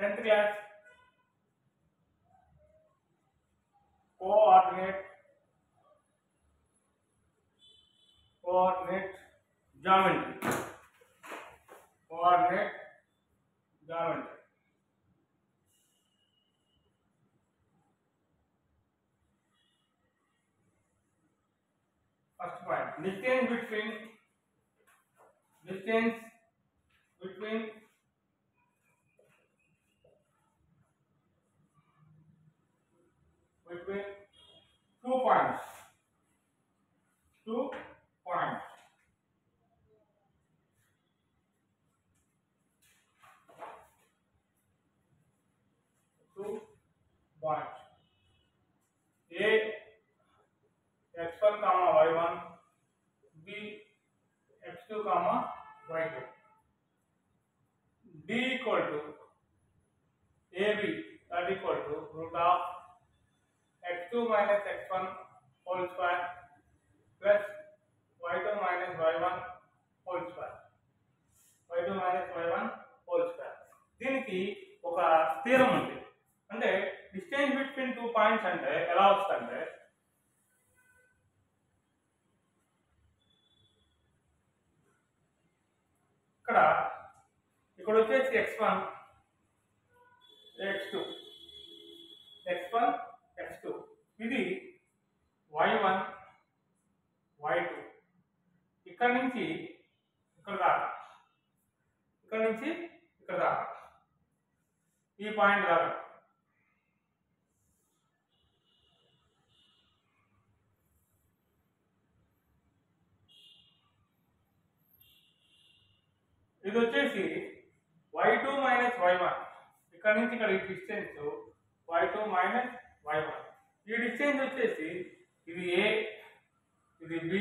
10th class coordinate geometry. Coordinate geometry. First point, distance between two points. Two points. A x1 comma y1, B x2 comma y2. D equal to AB, that equal to root of x2 minus x1 whole square plus y2 minus y1 whole square. y2 minus y1 whole square. దీనికి ఒక స్థిరం ఉంది. అంటే distance between two points అంటే ఎలా వస్తుందంటే ఇక్కడ వచ్చేసి x1 x2 ఇది y1 y2 ఇక్కడ నుంచి ఇక్కడ దాకా ఈ పాయింట్ దాకా ఇది వచ్చేసి y2 మైనస్ y1 ఇక్కడ నుంచి ఇక్కడ ఈ డిస్టెన్స్ y2 మైనస్ y1. ఈ డిస్టెన్స్ వచ్చేసి ఇది a, ఇది b,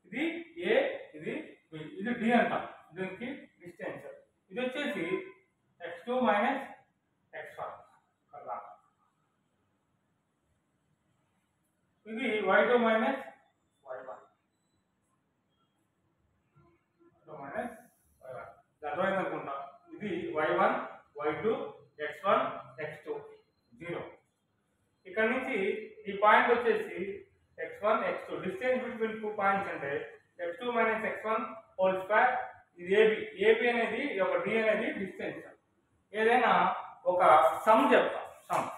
ఇది a, ఇది b, ఇది d అంటాం దీనికి డిస్టెన్స్. ఇది వచ్చేసి x2 మైనస్ x1 కదా, ఇది y2 మైనస్ y1 అర్థమైంది అనుకుంటా. ఇది y1 y2 x1 x2 0. ఇక్కడ నుంచి ఈ పాయింట్ వచ్చేసి x1 x2 distance between two points అంటే x2 minus x1 whole square. ఇది AB అనేది ఒక D అనేది డిస్టెన్స్. ఏదైనా ఒక సమ్ చెప్తాం. సమ్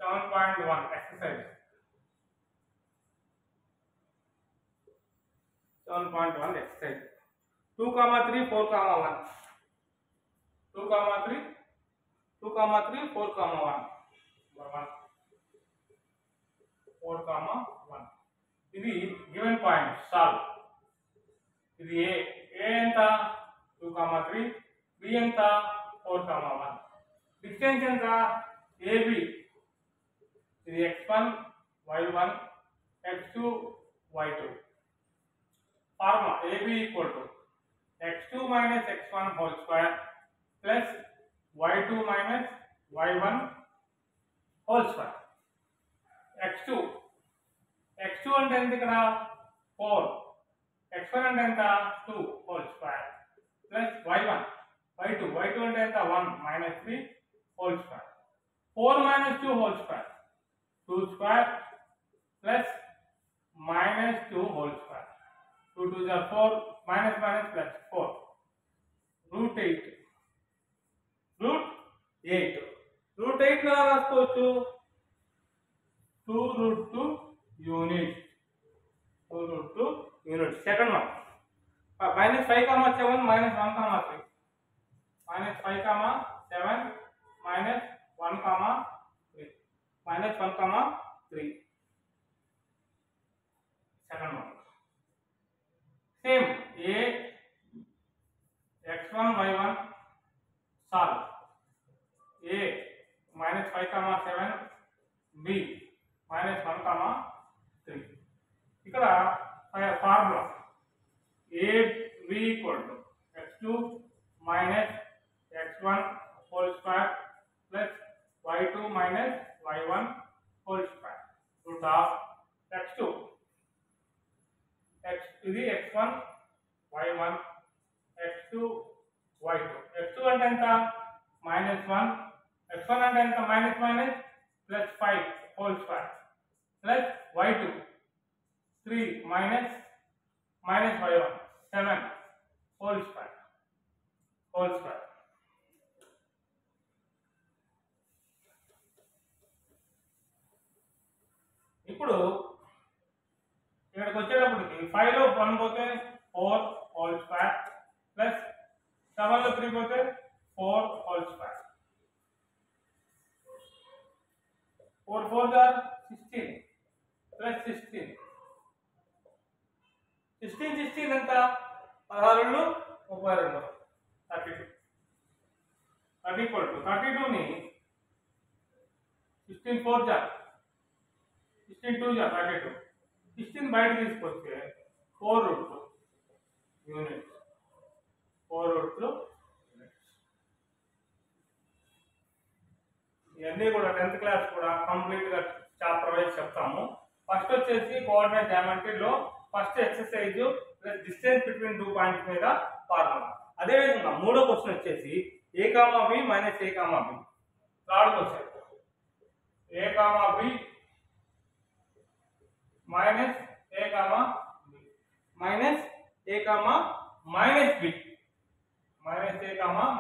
7.1 ఎక్సర్సైజ్ 7.1 exercise 2, 3, 4, 1 2, 3, 4, 1 ఇది గివెన్ పాయింట్ సాల్వ్. ఇది a ఎంత 2, 3, b ఎంత 4, 1. డిస్టెన్స్ ఎంత AB, ఇది x1 y1 x2 y2. Formula AB equal to x2 minus x1 whole square plus y2 minus y1 whole square. x2 అంటే ఎంత ఇక్కడ 4, x1 అంటే ఎంత 2 whole square plus y1 y2 అంటే ఎంత 1 minus 3 whole square. 4 minus 2 whole square 2 square plus minus 2 whole square. 2 2 are 4 minus plus 4 root 8 ను రాసుకోవచ్చు 2 root 2 units. Second one minus 5, 7 minus 1, 3 minus 5, 7 minus 1, 3 minus 1, 3. Second one same a x1 y1 solve. A minus 5, 7 b minus 1, 3. ఇక్కడ formula AB equal to x2 minus x1 whole square plus y2 minus y1 whole square root of x2 ఇది x1 y1 x2 y2. x2 అంటే ఎంత -1, x1 అంటే ఎంత minus minus plus 5 whole square plus y2 3 minus y1 7 whole square ఇప్పుడు ఇక్కడికి వచ్చేటప్పటికి 5 లో 1 పోతే 4 హోల్ స్క్వేర్ ప్లస్ 7 లో 3 పోతే 4 హోల్ స్క్వేర్ 4 4 are 16 ప్లస్ 16 ఎంత 16 32 32 అది ఈక్వల్ టు 32 ని 16 4 జా 16 2 జా 32 16 బయట తీసుకొస్తే 4 రూట్ యూనిట్స్ 4 రూట్ ఇవన్నీ కూడా 10th క్లాస్ కూడా కంప్లీట్ గా చాప్టర్ వైజ్ చెప్తాము. ఫస్ట్ వచ్చేసి కోఆర్డినేట్ జామెట్రీలో first exercise plus distance between 2 points మీద ఫార్ములా. అదే విధంగా మూడో క్వశ్చన్ వచ్చేసి a, b minus a, b. Third question a, b minus a, b minus a,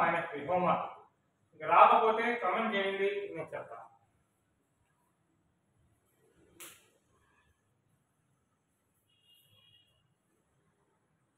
minus b homework. రాకపోతే కమెంట్ చేయండి, నేను చెప్తాను.